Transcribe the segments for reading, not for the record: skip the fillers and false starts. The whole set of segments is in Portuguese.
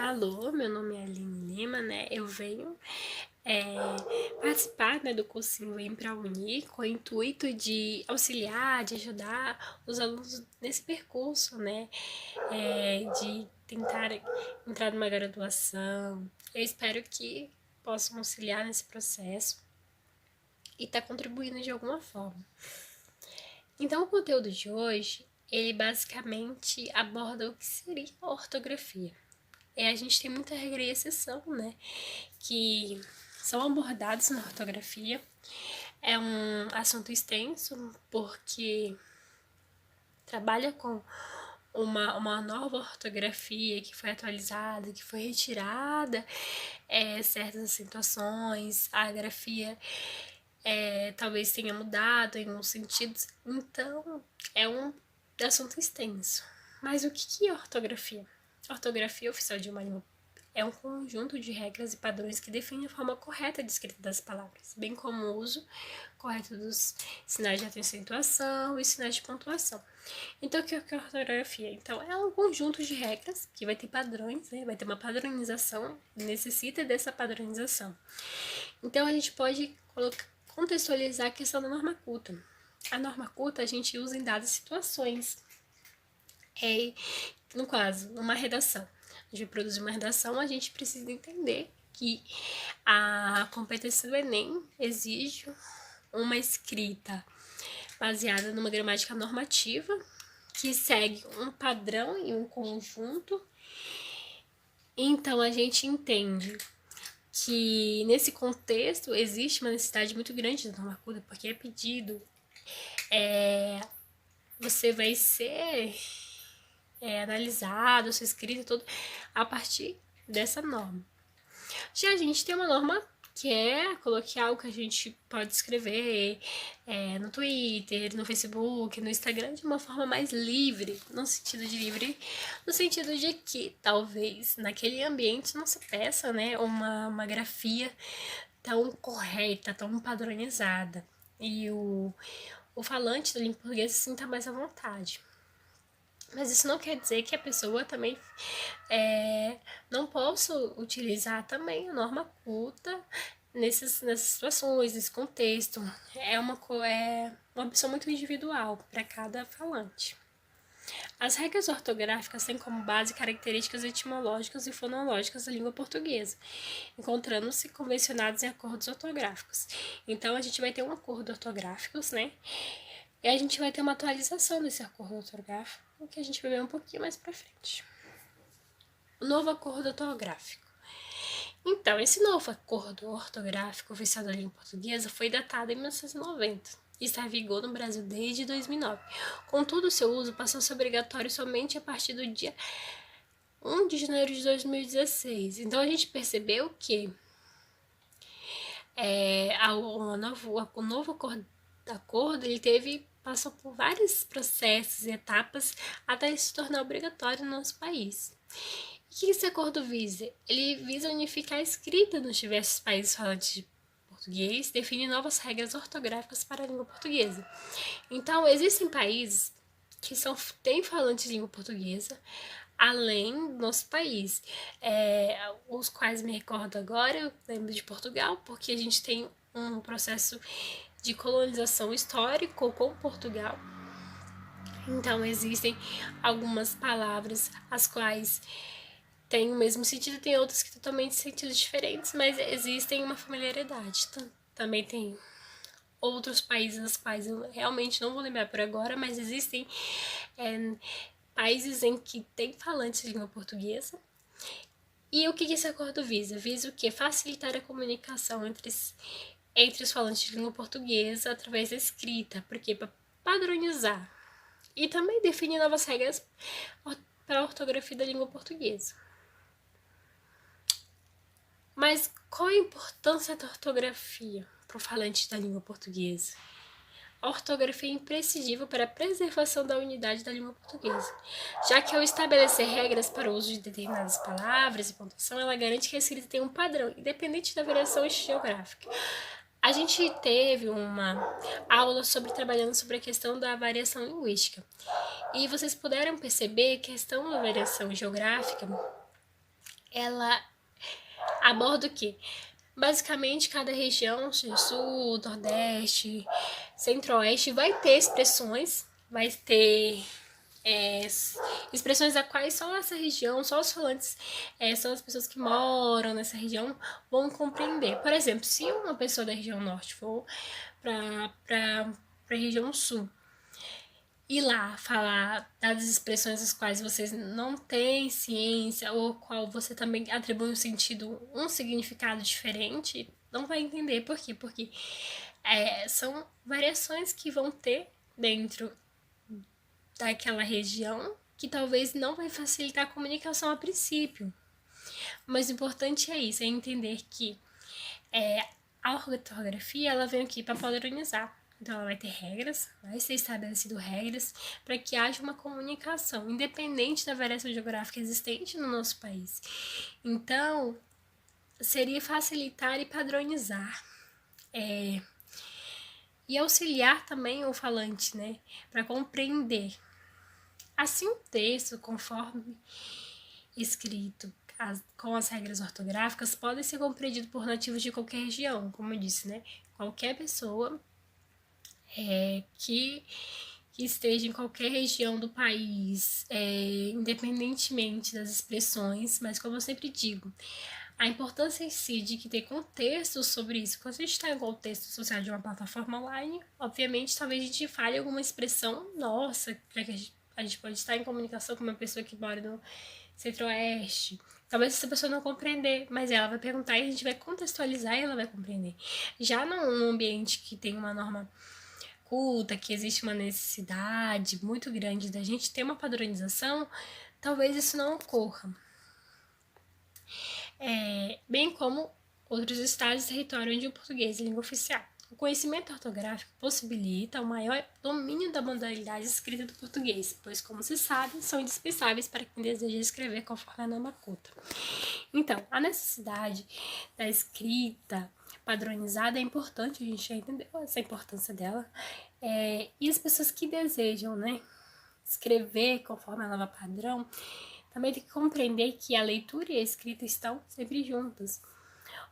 Alô, meu nome é Aline Lima, né? Eu venho participar, né, do cursinho Vem Pra Unir com o intuito de auxiliar, de ajudar os alunos nesse percurso, né? De tentar entrar numa graduação. Eu espero que possam auxiliar nesse processo e estar contribuindo de alguma forma. Então, o conteúdo de hoje, ele basicamente aborda o que seria a ortografia. A gente tem muita regra e exceção, né? Que são abordados na ortografia. É um assunto extenso, porque trabalha com uma nova ortografia que foi atualizada, que foi retirada certas acentuações, a grafia talvez tenha mudado em alguns sentidos. Então, é um assunto extenso. Mas o que é ortografia? A ortografia oficial de uma língua é um conjunto de regras e padrões que define a forma correta de escrita das palavras, bem como o uso correto dos sinais de acentuação e sinais de pontuação. Então, o que é a ortografia? Então, é um conjunto de regras que vai ter padrões, né? Vai ter uma padronização, necessita dessa padronização. Então, a gente pode contextualizar a questão da norma culta. A norma culta a gente usa em dadas situações. No caso, numa redação. A gente vai produzir uma redação, a gente precisa entender que a competência do Enem exige uma escrita baseada numa gramática normativa, que segue um padrão e um conjunto. Então, a gente entende que nesse contexto existe uma necessidade muito grande da norma culta, porque é pedido, você vai ser analisado, sua escrita, tudo a partir dessa norma. Já a gente tem uma norma que é coloquial, que a gente pode escrever no Twitter, no Facebook, no Instagram, de uma forma mais livre, no sentido de livre, no sentido de que talvez naquele ambiente não se peça, né, uma grafia tão correta, tão padronizada, e o falante da língua portuguesa se sinta mais à vontade. Mas isso não quer dizer que a pessoa também não possa utilizar também a norma culta nessas situações, nesse contexto. É uma opção muito individual para cada falante. As regras ortográficas têm como base características etimológicas e fonológicas da língua portuguesa, encontrando-se convencionadas em acordos ortográficos. Então, a gente vai ter um acordo ortográfico, né? E a gente vai ter uma atualização desse acordo ortográfico, que a gente vai ver um pouquinho mais pra frente. O novo acordo ortográfico. Então, esse novo acordo ortográfico oficial da língua portuguesa foi datado em 1990 e está em vigor no Brasil desde 2009. Contudo, seu uso passou a ser obrigatório somente a partir do dia 1 de janeiro de 2016. Então, a gente percebeu que o novo acordo ele passou por vários processos e etapas até ele se tornar obrigatório no nosso país. E o que esse acordo visa? Ele visa unificar a escrita nos diversos países falantes de português, define novas regras ortográficas para a língua portuguesa. Então, existem países que têm falantes de língua portuguesa, além do nosso país, os quais me recordo agora, eu lembro de Portugal, porque a gente tem um processo de colonização histórico com Portugal. Então, existem algumas palavras as quais têm o mesmo sentido, tem outras que totalmente sentidos diferentes, mas existem uma familiaridade. Também tem outros países as quais eu realmente não vou lembrar por agora, mas existem países em que tem falantes de língua portuguesa. E o que esse acordo visa? Visa o quê? Facilitar a comunicação entre os falantes de língua portuguesa através da escrita, porque para padronizar e também definir novas regras para a ortografia da língua portuguesa. Mas qual a importância da ortografia para o falante da língua portuguesa? A ortografia é imprescindível para a preservação da unidade da língua portuguesa, já que ao estabelecer regras para o uso de determinadas palavras e pontuação, ela garante que a escrita tem um padrão, independente da variação geográfica. A gente teve uma aula trabalhando sobre a questão da variação linguística, e vocês puderam perceber que a questão da variação geográfica ela aborda o quê? Basicamente, cada região, sul, nordeste, centro-oeste, vai ter expressões, vai ter expressões a quais só essa região, só os falantes, só as pessoas que moram nessa região vão compreender. Por exemplo, se uma pessoa da região norte for para a região sul e lá falar das expressões as quais vocês não têm ciência ou qual você também atribui um significado diferente, não vai entender por quê? Porque são variações que vão ter dentro daquela região que talvez não vai facilitar a comunicação a princípio. Mas o importante é isso, é entender que a ortografia ela vem aqui para padronizar. Então ela vai ter regras, vai ser estabelecido regras para que haja uma comunicação, independente da variação geográfica existente no nosso país. Então, seria facilitar e padronizar. E auxiliar também o falante, né? Para compreender. Assim, o texto, conforme escrito, com as regras ortográficas, pode ser compreendido por nativos de qualquer região, como eu disse, né? Qualquer pessoa que esteja em qualquer região do país, independentemente das expressões, mas como eu sempre digo, a importância em si de que ter contexto sobre isso. Quando a gente está em contexto social de uma plataforma online, obviamente, talvez a gente fale alguma expressão nossa, já que a gente pode estar em comunicação com uma pessoa que mora no centro-oeste. Talvez essa pessoa não compreender, mas ela vai perguntar e a gente vai contextualizar e ela vai compreender. Já num ambiente que tem uma norma culta, que existe uma necessidade muito grande da gente ter uma padronização, talvez isso não ocorra. Bem como outros estados e territórios onde o português é língua oficial. O conhecimento ortográfico possibilita o maior domínio da modalidade escrita do português, pois, como se sabe, são indispensáveis para quem deseja escrever conforme a norma culta. Então, a necessidade da escrita padronizada é importante, a gente já entendeu essa importância dela, e as pessoas que desejam, né, escrever conforme a norma padrão, também tem que compreender que a leitura e a escrita estão sempre juntas.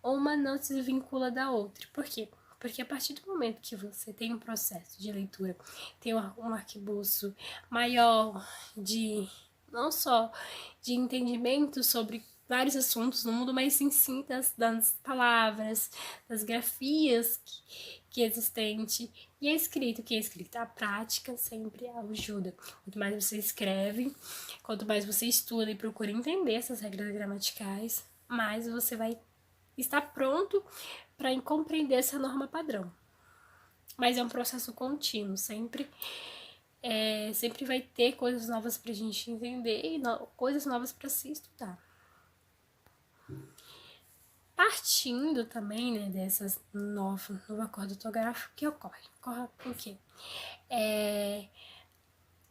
Uma não se desvincula da outra. Por quê? Porque a partir do momento que você tem um processo de leitura, tem um arcabouço maior de não só de entendimento sobre vários assuntos no mundo, mas sim das palavras, das grafias que é existente. E a escrita, o que é escrita? A prática sempre ajuda. Quanto mais você escreve, quanto mais você estuda e procura entender essas regras gramaticais, mais você vai estar pronto para compreender essa norma padrão. Mas é um processo contínuo, sempre vai ter coisas novas para a gente entender e coisas novas para se estudar. Partindo também, né, dessas novo acordo ortográfico, que ocorre o quê?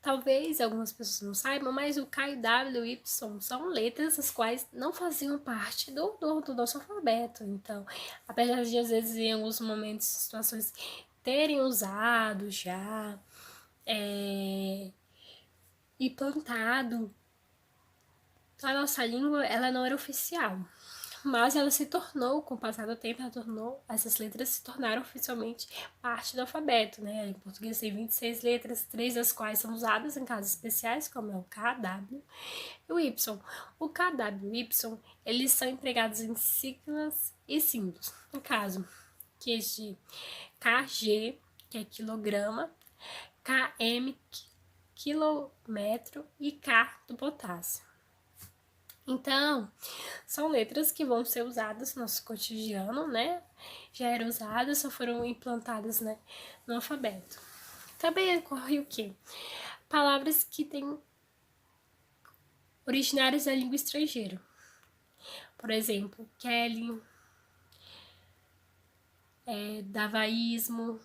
Talvez algumas pessoas não saibam, mas o K e W, Y são letras as quais não faziam parte do nosso alfabeto. Então, apesar de às vezes em alguns momentos, situações terem usado já e plantado, a nossa língua ela não era oficial. Mas ela se tornou, com o passar do tempo, essas letras se tornaram oficialmente parte do alfabeto, né? Em português tem 26 letras, 3 das quais são usadas em casos especiais, como é o K, W e o Y. O K, W e Y, eles são empregados em siglas e símbolos. No caso, que é de KG, que é quilograma, KM, quilômetro e K do potássio. Então, são letras que vão ser usadas no nosso cotidiano, né? Já eram usadas, só foram implantadas, né, no alfabeto. Também ocorre o quê? Palavras que têm originárias da língua estrangeira. Por exemplo, Kelly, davaísmo.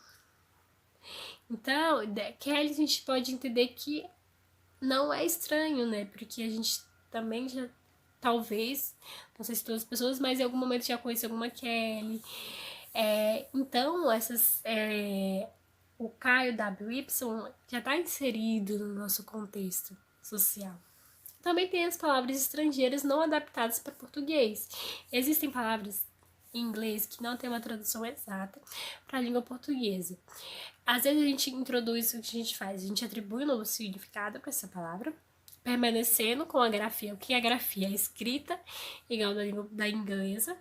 Então, Kelly a gente pode entender que não é estranho, né? Porque a gente também já talvez, não sei se todas as pessoas, mas em algum momento já conheci alguma Kelly. Então, o K e o WY já está inserido no nosso contexto social. Também tem as palavras estrangeiras não adaptadas para português. Existem palavras em inglês que não tem uma tradução exata para a língua portuguesa. Às vezes a gente introduz o que a gente faz, a gente atribui um novo significado para essa palavra, permanecendo com a grafia. O que é a grafia? A escrita igual da língua da inglesa.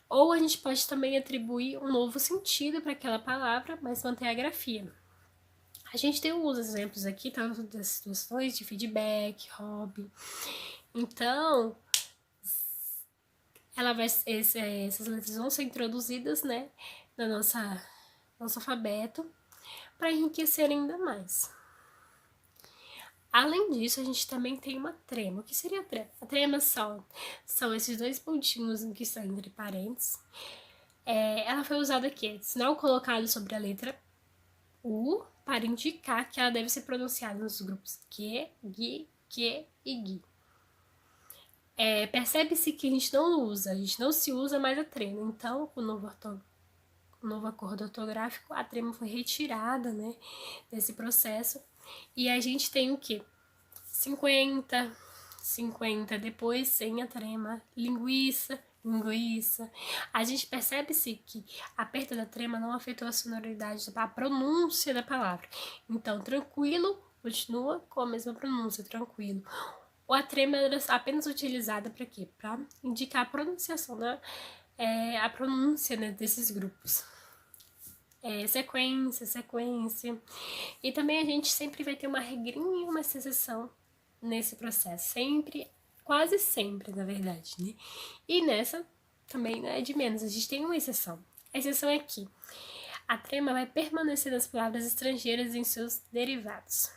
Ou a gente pode também atribuir um novo sentido para aquela palavra, mas manter a grafia. A gente tem alguns exemplos aqui, tanto das situações de feedback, hobby. Então, essas letras vão ser introduzidas, né, no nosso alfabeto, para enriquecer ainda mais. Além disso, a gente também tem uma trema. O que seria a trema? A trema são esses dois pontinhos que estão entre parênteses. Ela foi usada aqui, sinal colocado sobre a letra U, para indicar que ela deve ser pronunciada nos grupos que, gui, que e gui. Percebe-se que a gente não se usa mais a trema. Então, com o novo acordo ortográfico, a trema foi retirada, né, desse processo. E a gente tem o quê? 50, depois sem a trema, linguiça. A gente percebe-se que a perda da trema não afetou a sonoridade, a pronúncia da palavra. Então, tranquilo continua com a mesma pronúncia, tranquilo. Ou a trema era apenas utilizada para quê? Para indicar a pronunciação, a pronúncia, né, desses grupos. Sequência. E também a gente sempre vai ter uma regrinha e uma exceção nesse processo. Sempre, quase sempre, na verdade, né? E nessa também não é de menos, a gente tem uma exceção. A exceção é que a trema vai permanecer nas palavras estrangeiras em seus derivados.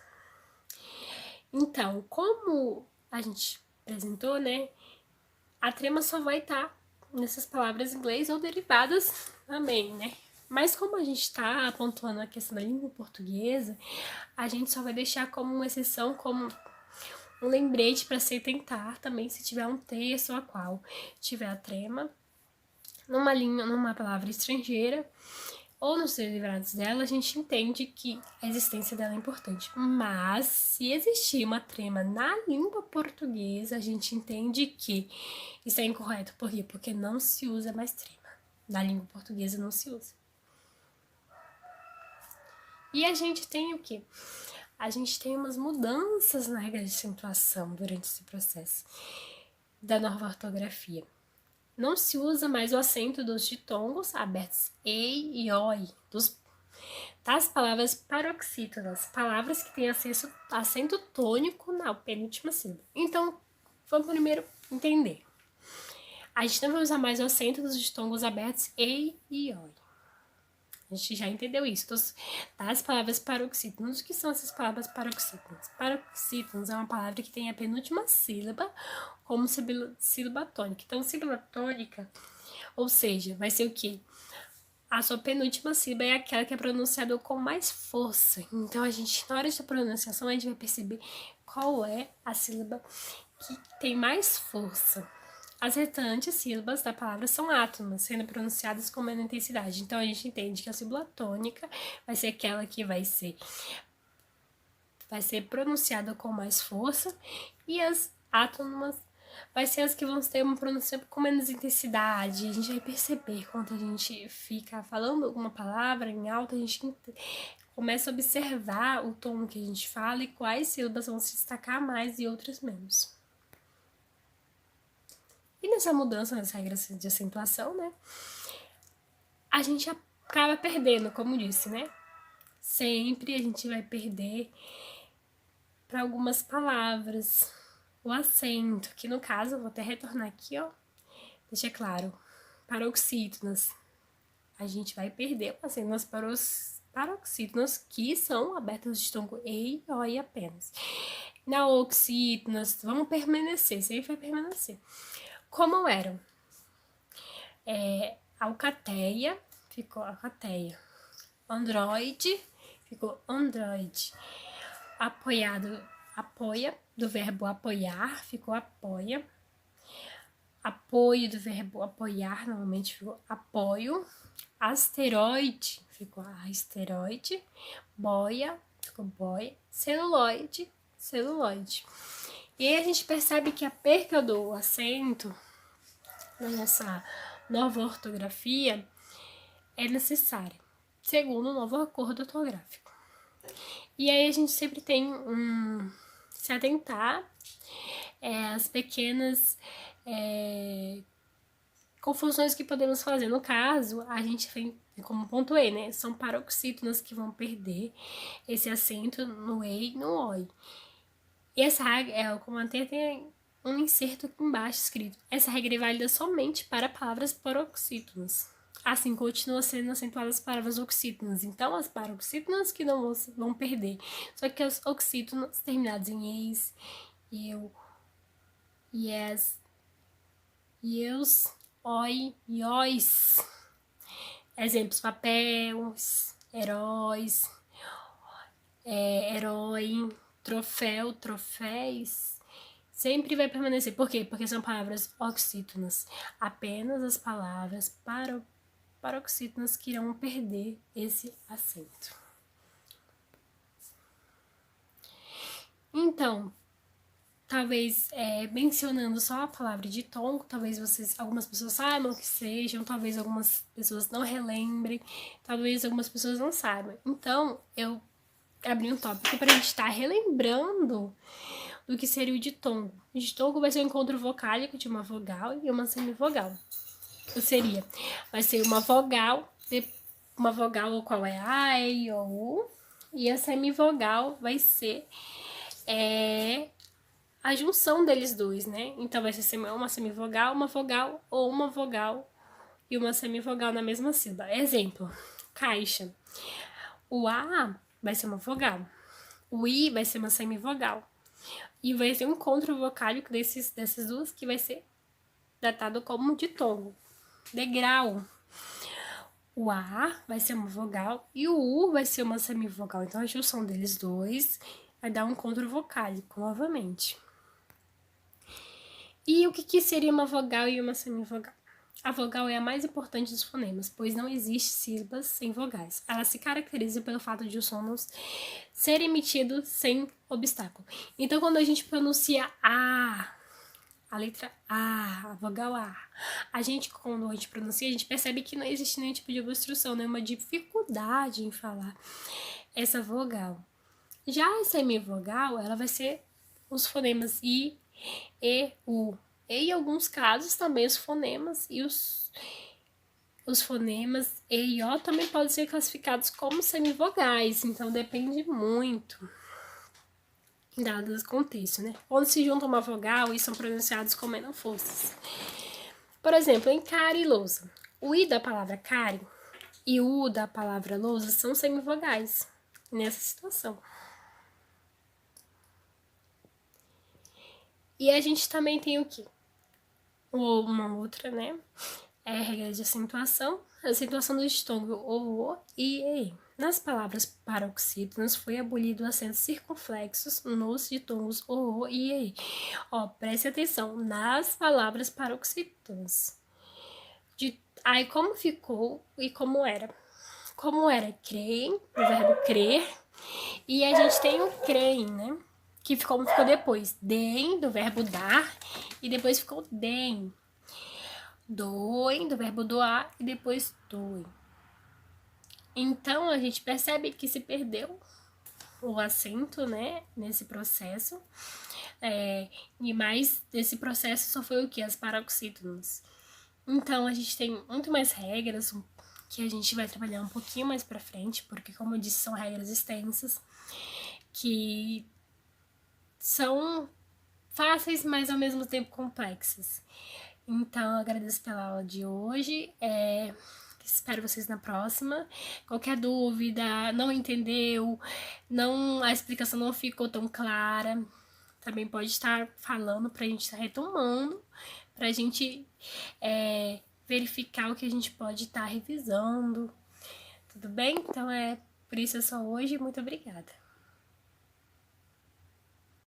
Então, como a gente apresentou, né? A trema só vai estar nessas palavras em inglês ou derivadas também, né? Mas como a gente está pontuando a questão da língua portuguesa, a gente só vai deixar como uma exceção, como um lembrete para se tentar também, se tiver um texto a qual tiver a trema numa palavra estrangeira ou nos derivados dela, a gente entende que a existência dela é importante. Mas se existir uma trema na língua portuguesa, a gente entende que isso é incorreto. Por quê? Porque não se usa mais trema. Na língua portuguesa não se usa. E a gente tem o quê? A gente tem umas mudanças na regra de acentuação durante esse processo da nova ortografia. Não se usa mais o acento dos ditongos abertos ei e oi, das palavras paroxítonas, palavras que têm acento tônico na penúltima sílaba. Então, vamos primeiro entender. A gente não vai usar mais o acento dos ditongos abertos ei e oi. A gente já entendeu isso. Das palavras paroxítonas. O que são essas palavras paroxítonas? Paroxítonas é uma palavra que tem a penúltima sílaba como sílaba tônica. Então, sílaba tônica, ou seja, vai ser o quê? A sua penúltima sílaba é aquela que é pronunciada com mais força. Então, a gente, na hora da pronunciação, a gente vai perceber qual é a sílaba que tem mais força. As restantes sílabas da palavra são átonas, sendo pronunciadas com menor intensidade. Então, a gente entende que a sílaba tônica vai ser aquela que vai ser pronunciada com mais força e as átonas vai ser as que vão ter uma pronúncia com menos intensidade. A gente vai perceber quando a gente fica falando alguma palavra em alta, a gente começa a observar o tom que a gente fala e quais sílabas vão se destacar mais e outras menos. E nessa mudança nas regras de acentuação, né, a gente acaba perdendo, como disse, né? Sempre a gente vai perder para algumas palavras o acento, que no caso, eu vou até retornar aqui, ó, deixa claro, paroxítonas. A gente vai perder o acento nas paroxítonas, que são abertas de ditongo e oi apenas. Na oxítonas, vão permanecer, sempre vai permanecer. Como eram? Alcateia, ficou alcateia. Android, ficou android. Apoiado, apoia, do verbo apoiar, ficou apoia. Apoio do verbo apoiar, normalmente ficou apoio. Asteroide, ficou asteroide. Boia, ficou boia. Celuloide, celuloide. E aí a gente percebe que a perca do acento nessa nova ortografia é necessária, segundo o novo acordo ortográfico. E aí a gente sempre tem se atentar às pequenas confusões que podemos fazer. No caso, a gente tem, como pontuei, né? São paroxítonas que vão perder esse acento no E e no OI. E essa regra, como até tem um inserto aqui embaixo escrito, essa regra é válida somente para palavras paroxítonas. Assim, continua sendo acentuadas as palavras oxítonas. Então, as paroxítonas que não vão perder. Só que as oxítonas terminadas em eis, eu, yes, eus, oi, ióis. Exemplos: papéis, heróis, herói, troféu, troféis. Sempre vai permanecer. Por quê? Porque são palavras oxítonas. Apenas as palavras paroxítonas que irão perder esse acento. Então, talvez mencionando só a palavra ditongo, talvez algumas pessoas saibam o que sejam, talvez algumas pessoas não relembrem, talvez algumas pessoas não saibam. Então, eu abri um tópico para a gente estar relembrando do que seria o ditongo. O ditongo vai ser um encontro vocálico de uma vogal e uma semivogal. Vai ser uma vogal o qual é a, e, o, u, e a semivogal vai ser a junção deles dois, né? Então vai ser uma semivogal, uma vogal, ou uma vogal e uma semivogal na mesma sílaba. Exemplo: caixa. O A vai ser uma vogal, o I vai ser uma semivogal. E vai ser um encontro vocálico dessas duas que vai ser datado como ditongo. Degrau. O A vai ser uma vogal e o U vai ser uma semivogal. Então, a junção deles dois vai dar um encontro vocálico novamente. E o que seria uma vogal e uma semivogal? A vogal é a mais importante dos fonemas, pois não existe sílabas sem vogais. Ela se caracteriza pelo fato de os sons ser emitido sem obstáculo. Então, quando a gente pronuncia a letra A, a vogal A, quando a gente pronuncia, a gente percebe que não existe nenhum tipo de obstrução, nenhuma dificuldade em falar essa vogal. Já a semivogal, ela vai ser os fonemas I, E, U. E, em alguns casos, também os fonemas e os fonemas E e O também podem ser classificados como semivogais, então depende muito, dado o contexto, né? Quando se junta uma vogal e são pronunciados com menos forças. Por exemplo, em cara e lousa, o I da palavra care e o U da palavra lousa são semivogais nessa situação. E a gente também tem o quê? Uma outra, né? É a regra de acentuação. A acentuação do ditongo o e e. Nas palavras paroxítonas foi abolido o acento circunflexos nos ditongos o e e. Preste atenção, nas palavras paroxítonas. Aí como ficou e como era? Como era? Creem, o verbo crer. E a gente tem o creem, né? Que ficou depois. Deem, do verbo dar. E depois ficou deem. Doem, do verbo doar. E depois doem. Então, a gente percebe que se perdeu o acento, né? Nesse processo. E mais desse processo só foi o que? As paroxítonas. Então, a gente tem muito mais regras que a gente vai trabalhar um pouquinho mais pra frente, porque, como eu disse, são regras extensas que são fáceis, mas ao mesmo tempo complexas. Então, eu agradeço pela aula de hoje. Espero vocês na próxima. Qualquer dúvida, não entendeu, a explicação não ficou tão clara, também pode estar falando pra gente estar retomando, pra gente verificar o que a gente pode estar revisando. Tudo bem? Então, por isso é só hoje. Muito obrigada.